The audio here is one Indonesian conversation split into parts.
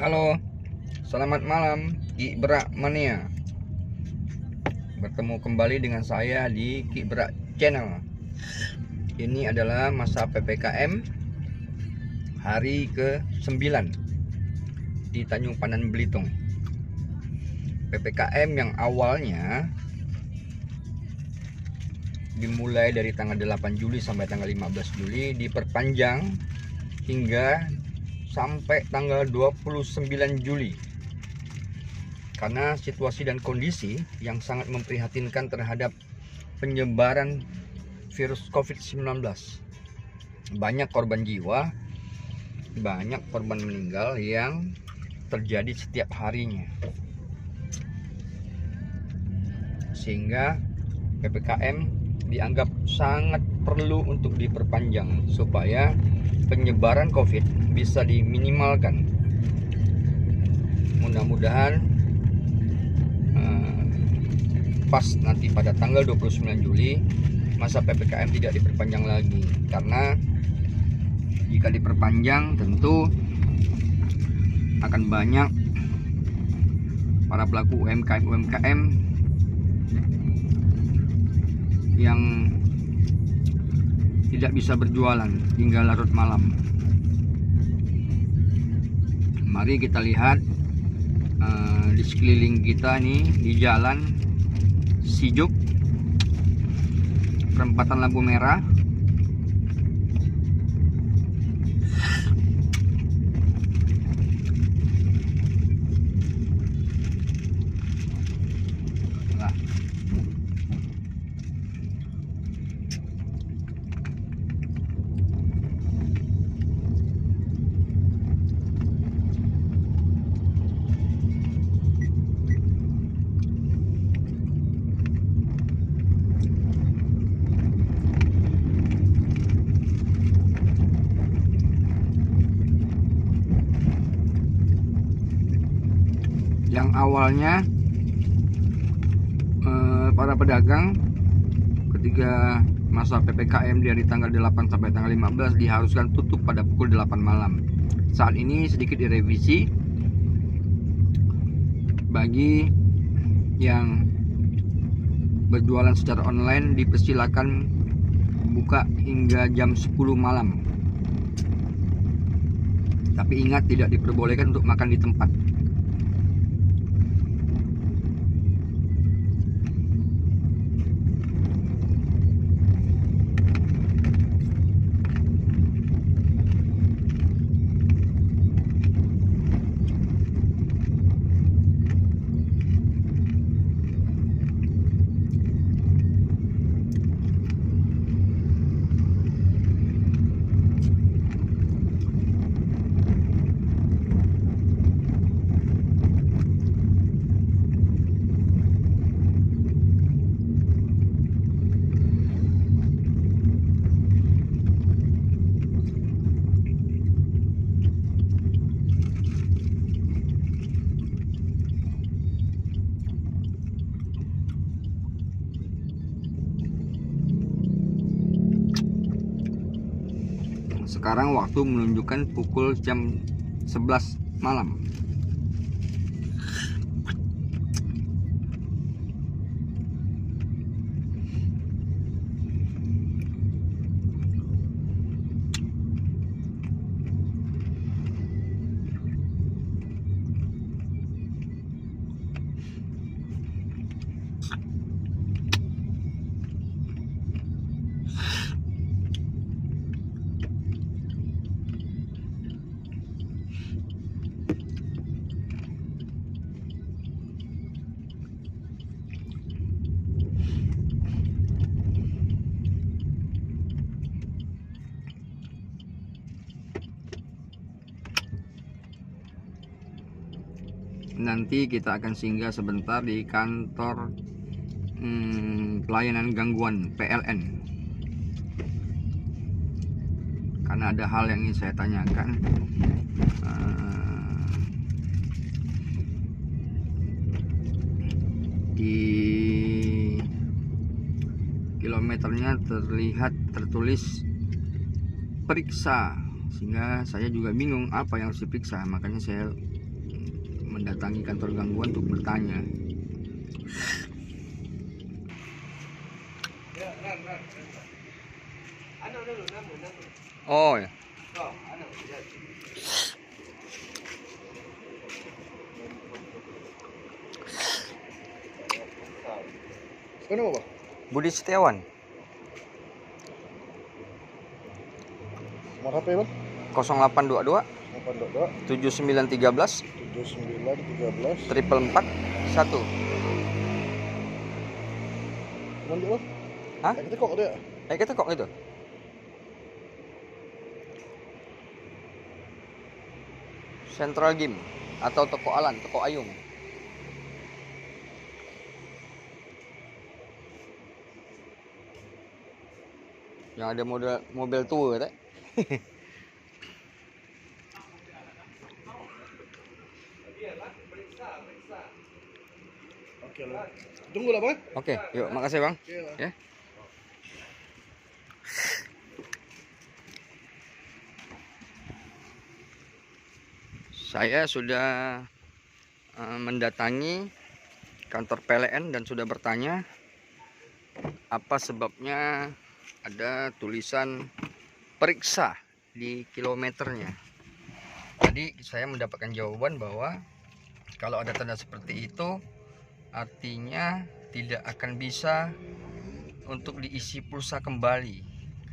Halo, selamat malam Ki Berak Mania. Bertemu kembali dengan saya di Ki Berak Channel. Ini adalah masa PPKM hari ke-9 di Tanjung Pandan Belitung. PPKM yang awalnya dimulai dari tanggal 8 Juli sampai tanggal 15 Juli diperpanjang hingga sampai tanggal 29 Juli karena situasi dan kondisi yang sangat memprihatinkan terhadap penyebaran virus COVID-19. Banyak korban jiwa, banyak korban meninggal yang terjadi setiap harinya, sehingga PPKM dianggap sangat perlu untuk diperpanjang supaya penyebaran COVID bisa diminimalkan. Mudah-mudahan pas nanti pada tanggal 29 Juli masa PPKM tidak diperpanjang lagi, karena jika diperpanjang tentu akan banyak para pelaku UMKM yang tidak bisa berjualan hingga larut malam. Mari kita lihat di sekeliling kita nih, di jalan Sijuk, perempatan lampu merah. Nah, yang awalnya para pedagang ketika masa PPKM dari tanggal 8 sampai tanggal 15 diharuskan tutup pada pukul 8 malam. Saat ini sedikit direvisi, bagi yang berjualan secara online dipersilakan buka hingga jam 10 malam. Tapi ingat, tidak diperbolehkan untuk makan di tempat. Sekarang waktu menunjukkan pukul jam 11 malam. Nanti kita akan singgah sebentar di kantor pelayanan gangguan PLN, karena ada hal yang ingin saya tanyakan. Di kilometernya tertulis periksa, sehingga saya juga bingung apa yang harus diperiksa. Makanya saya mendatangi kantor gangguan untuk bertanya. Oh ya. Kenapa, Pak? Budi Setiawan. Nomor HP, Bang? 0822 822 7913 7913 444 1. Mana Bang? Hah? Kita kok ada. Kita kok gitu. Central Gym atau Toko Alan, Toko Ayung. Yang ada mobil tua tak? Oke lah. Tunggu lah, Bang. Oke, yuk, makasih Bang. Oke lah. Ya. Saya sudah mendatangi kantor PLN dan sudah bertanya apa sebabnya ada tulisan periksa di kilometernya. Tadi saya mendapatkan jawaban bahwa kalau ada tanda seperti itu artinya tidak akan bisa untuk diisi pulsa kembali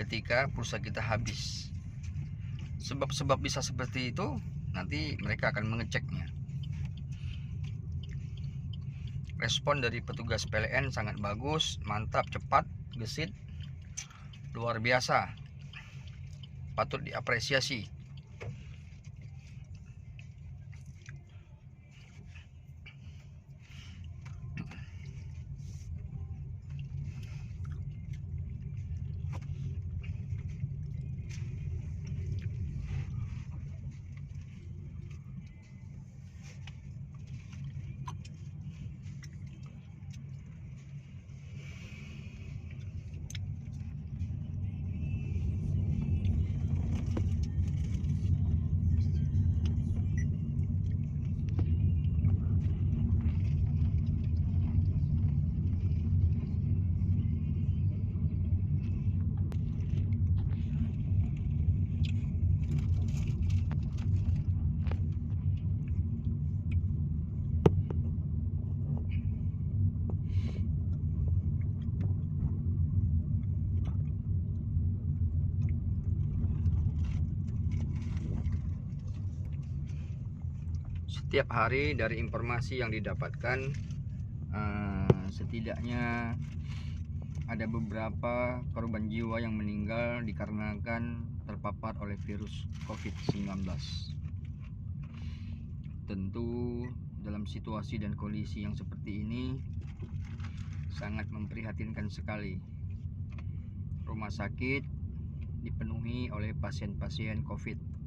ketika pulsa kita habis. Sebab-sebab bisa seperti itu nanti mereka akan mengeceknya. Respon dari petugas PLN sangat bagus, mantap, cepat, gesit, luar biasa, patut diapresiasi. Setiap hari dari informasi yang didapatkan setidaknya ada beberapa korban jiwa yang meninggal dikarenakan terpapar oleh virus COVID-19. Tentu dalam situasi dan kondisi yang seperti ini sangat memprihatinkan sekali. Rumah sakit dipenuhi oleh pasien-pasien COVID.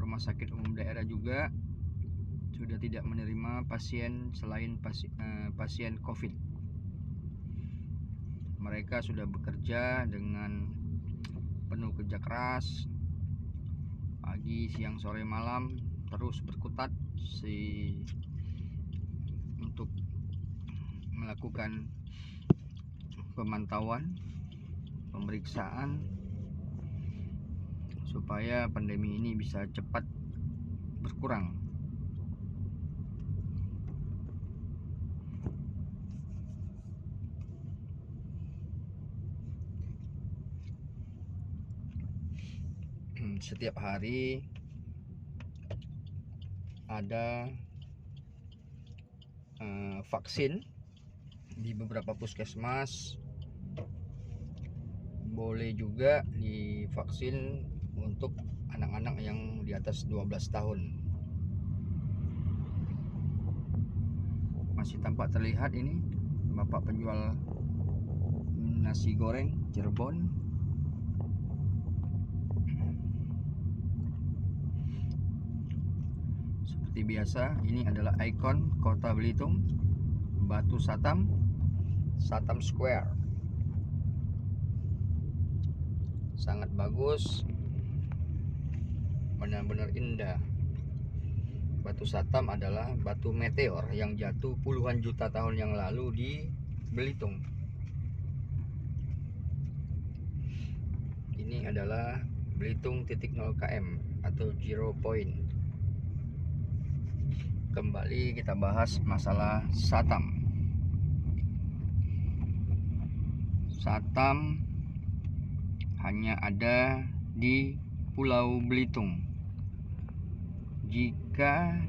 Rumah sakit umum daerah juga sudah tidak menerima pasien selain pasien COVID. Mereka sudah bekerja dengan penuh kerja keras, pagi, siang, sore, malam, terus berkutat untuk melakukan pemantauan, pemeriksaan, supaya pandemi ini bisa cepat berkurang. Setiap hari ada vaksin di beberapa puskesmas. Boleh juga divaksin untuk anak-anak yang di atas 12 tahun. Masih tampak terlihat ini bapak penjual nasi goreng Cirebon. Seperti biasa, ini adalah ikon Kota Belitung, Batu Satam, Satam Square. Sangat bagus, benar-benar indah. Batu Satam adalah batu meteor yang jatuh puluhan juta tahun yang lalu di Belitung. Ini adalah Belitung titik 0 km atau 0 point. Kembali kita bahas masalah Satam. Satam hanya ada di Pulau Belitung. Jika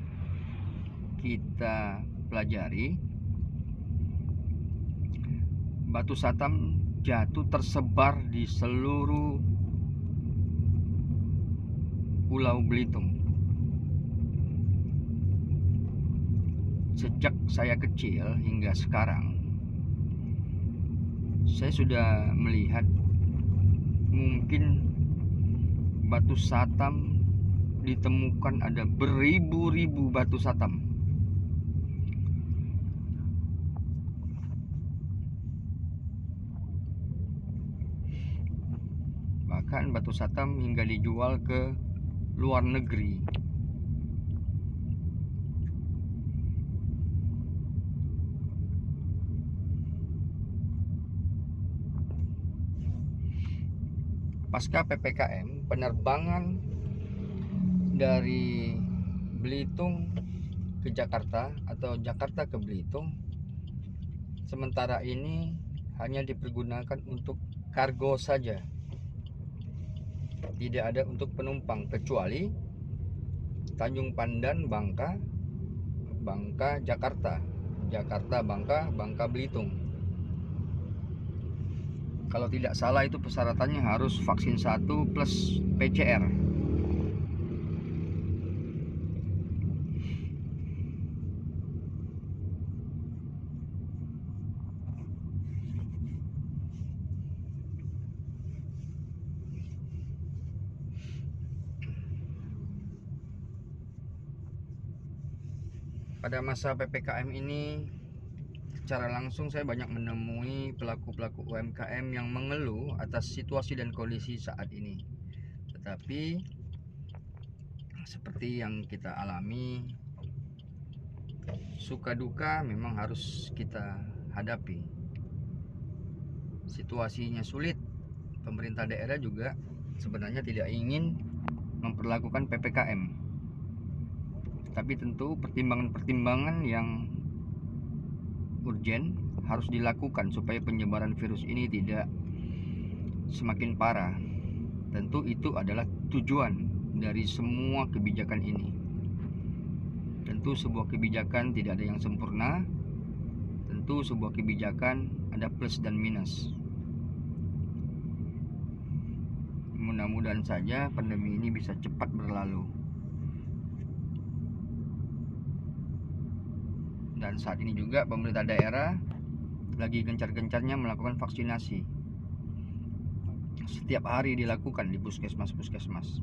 kita pelajari, batu Satam jatuh tersebar di seluruh Pulau Belitung. Sejak saya kecil hingga sekarang, saya sudah melihat mungkin batu Satam ditemukan ada beribu-ribu batu Satam. Bahkan batu Satam hingga dijual ke luar negeri. Pasca PPKM, penerbangan dari Belitung ke Jakarta atau Jakarta ke Belitung sementara ini hanya dipergunakan untuk kargo saja. Tidak ada untuk penumpang kecuali Tanjung Pandan, Bangka, Bangka Jakarta, Jakarta Bangka, Bangka Belitung. Kalau tidak salah itu persyaratannya harus vaksin 1 plus PCR. Pada masa PPKM ini secara langsung saya banyak menemui pelaku-pelaku UMKM yang mengeluh atas situasi dan kondisi saat ini. Tetapi seperti yang kita alami, suka duka memang harus kita hadapi. Situasinya sulit. Pemerintah daerah juga sebenarnya tidak ingin memperlakukan PPKM. Tapi tentu pertimbangan-pertimbangan yang urgen harus dilakukan supaya penyebaran virus ini tidak semakin parah. Tentu itu adalah tujuan dari semua kebijakan ini. Tentu sebuah kebijakan tidak ada yang sempurna. Tentu sebuah kebijakan ada plus dan minus. Mudah-mudahan saja pandemi ini bisa cepat berlalu. Dan saat ini juga pemerintah daerah lagi gencar-gencarnya melakukan vaksinasi. Setiap hari dilakukan di puskesmas-puskesmas.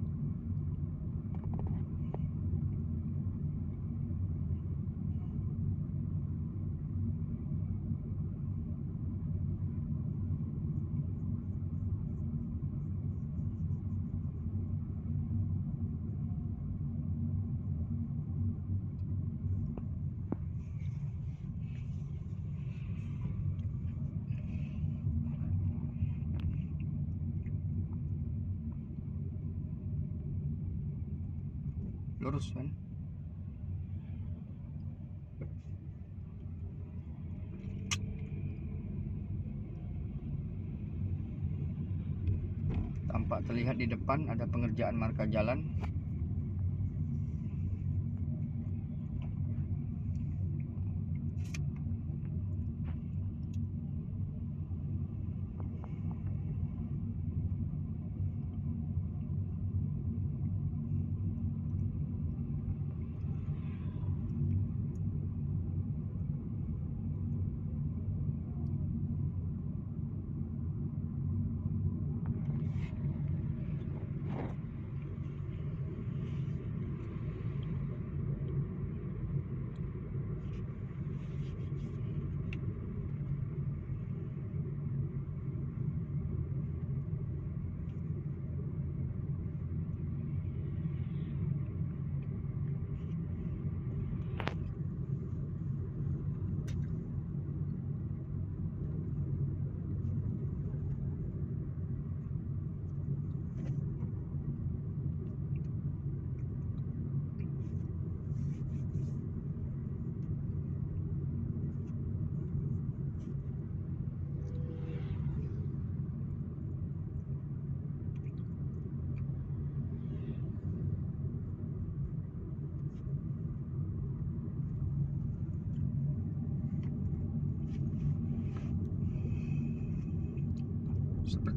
Lurus kan? Tampak terlihat di depan ada pengerjaan marka jalan.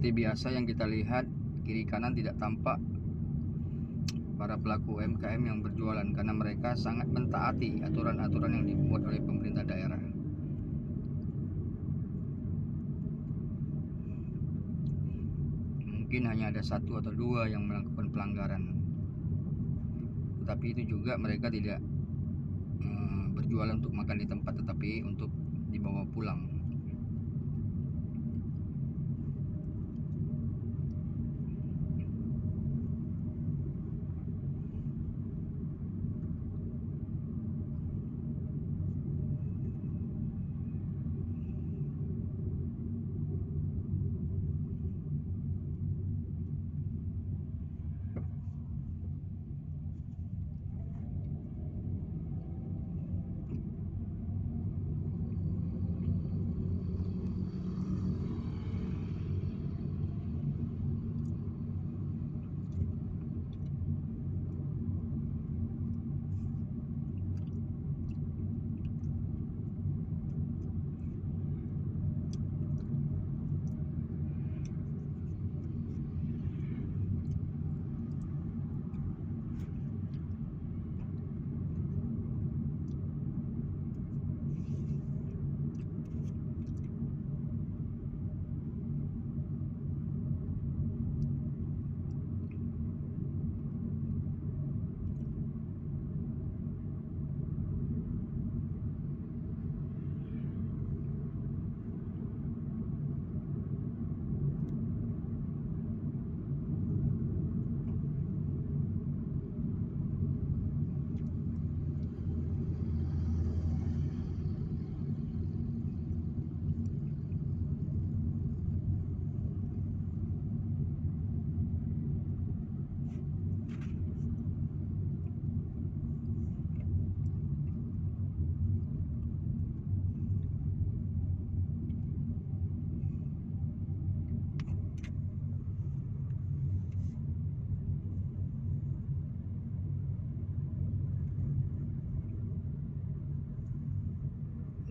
Seperti biasa yang kita lihat, kiri kanan tidak tampak para pelaku UMKM yang berjualan karena mereka sangat mentaati aturan-aturan yang dibuat oleh pemerintah daerah. Mungkin hanya ada 1 atau 2 yang melakukan pelanggaran, tetapi itu juga mereka tidak berjualan untuk makan di tempat, tetapi untuk dibawa pulang.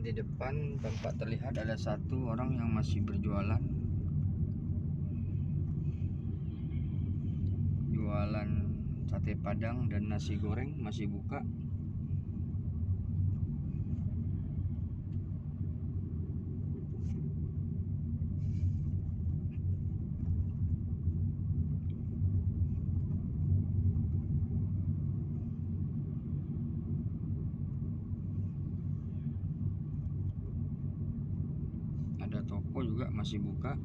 Di depan tampak terlihat ada 1 orang yang masih berjualan, jualan sate padang dan nasi goreng, masih buka. Ada toko juga masih buka.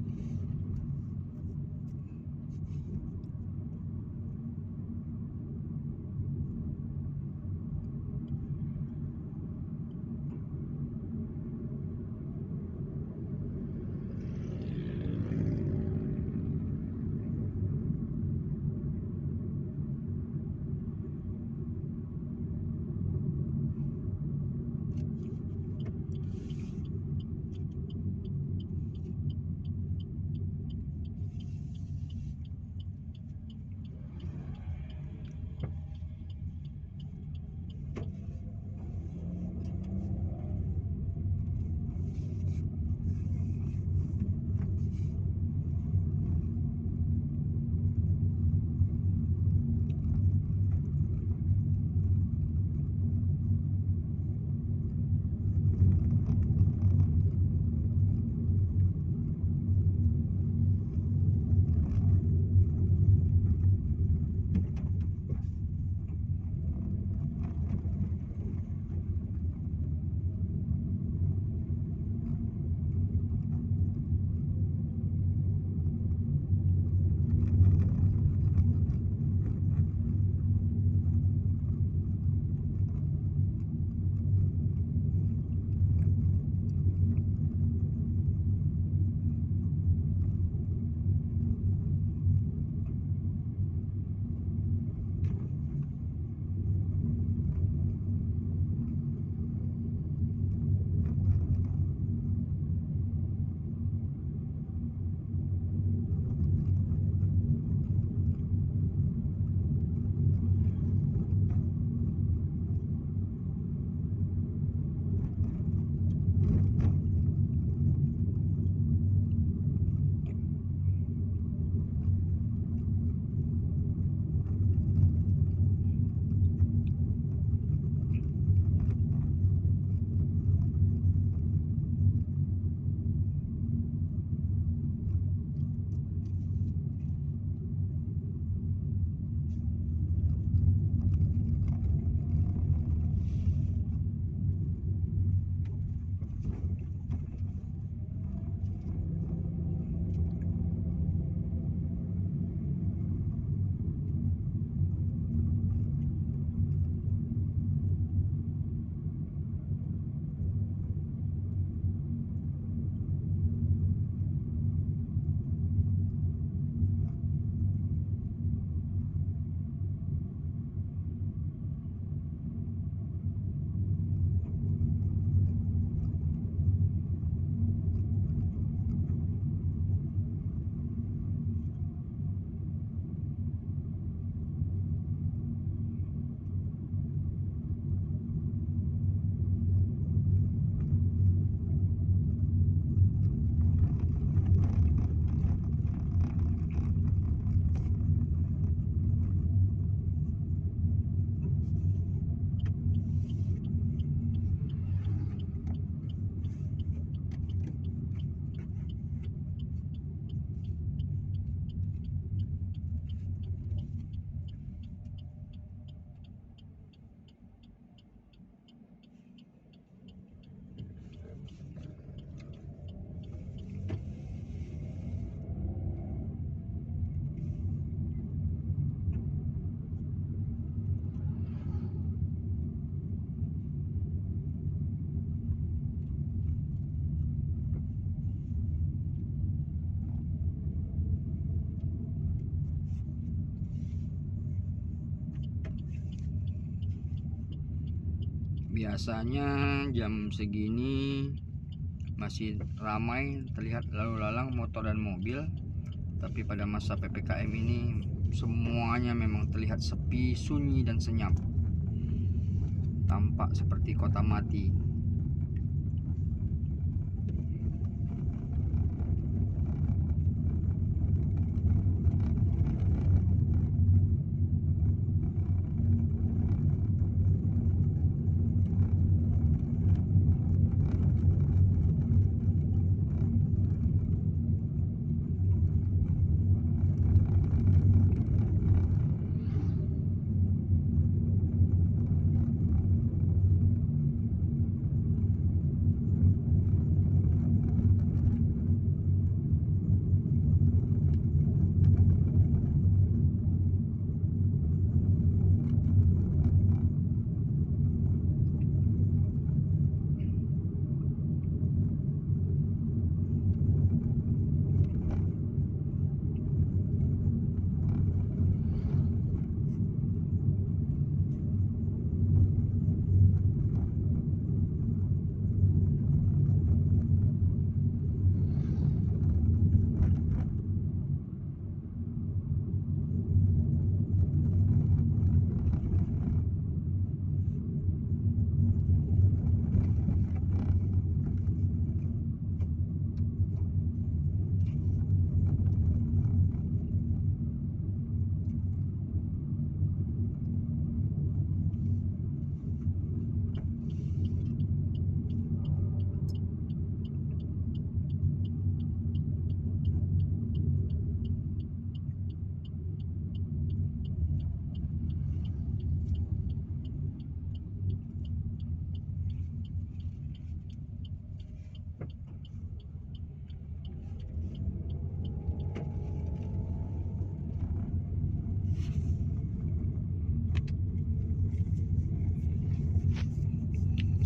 Biasanya jam segini masih ramai terlihat lalu lalang motor dan mobil, tapi pada masa PPKM ini semuanya memang terlihat sepi, sunyi dan senyap. Tampak seperti kota mati.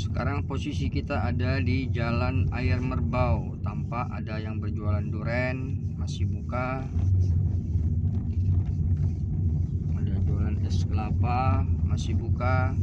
Sekarang posisi kita ada di Jalan Air Merbau. Tampak ada yang berjualan duren masih buka. Ada jualan es kelapa masih buka.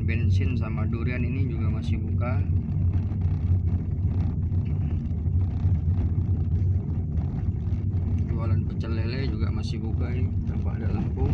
Bensin sama durian ini juga masih buka. Jualan pecel lele juga masih buka, ini tampak ada lampu.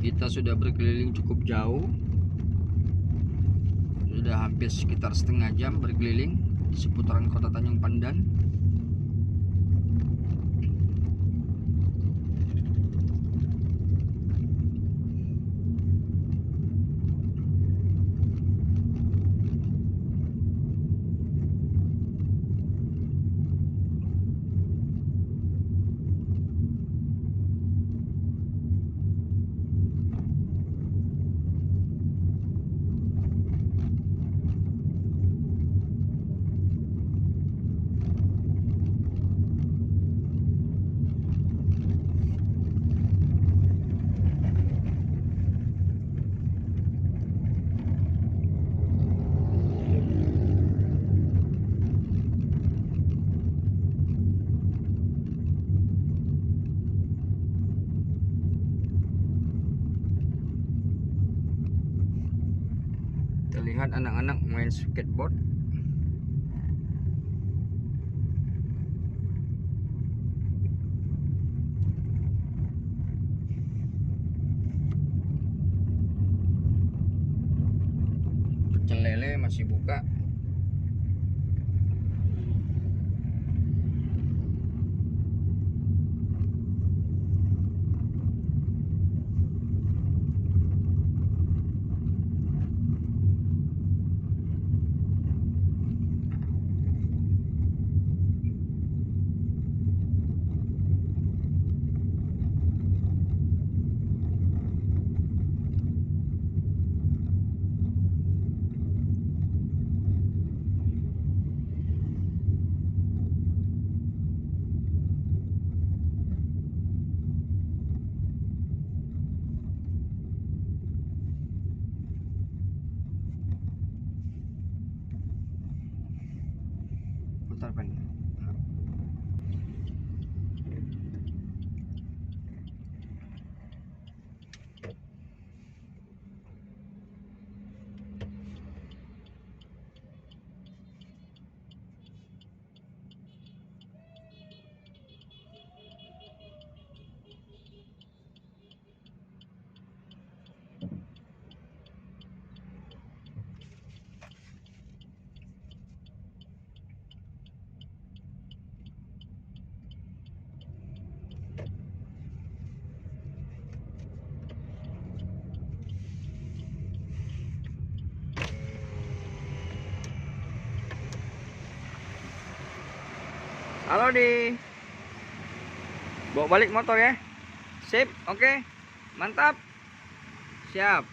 Kita sudah berkeliling cukup jauh, sudah hampir sekitar setengah jam berkeliling di seputaran kota Tanjung Pandan. Terlihat anak-anak main skateboard. Pecel lele masih buka. mutar Pen. Halo Di, bawa balik motor ya. Sip, oke, mantap, siap.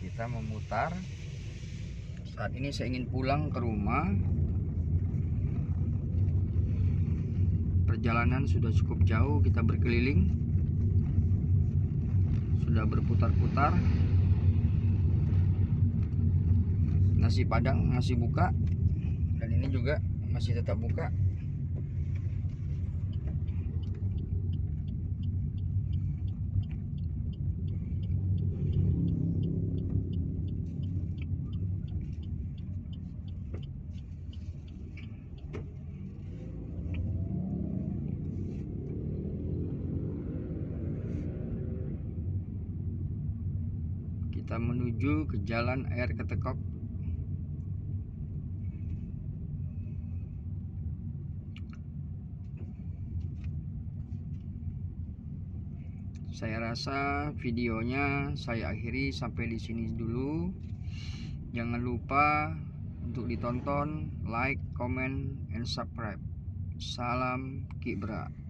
Kita memutar. Saat ini saya ingin pulang ke rumah. Perjalanan sudah cukup jauh, kita berkeliling, sudah berputar-putar. Nasi Padang masih buka, dan ini juga masih tetap buka. Kita menuju ke Jalan Air Ketekok. Saya rasa videonya saya akhiri sampai di sini dulu. Jangan lupa untuk ditonton, like, comment, and subscribe. Salam Kibra.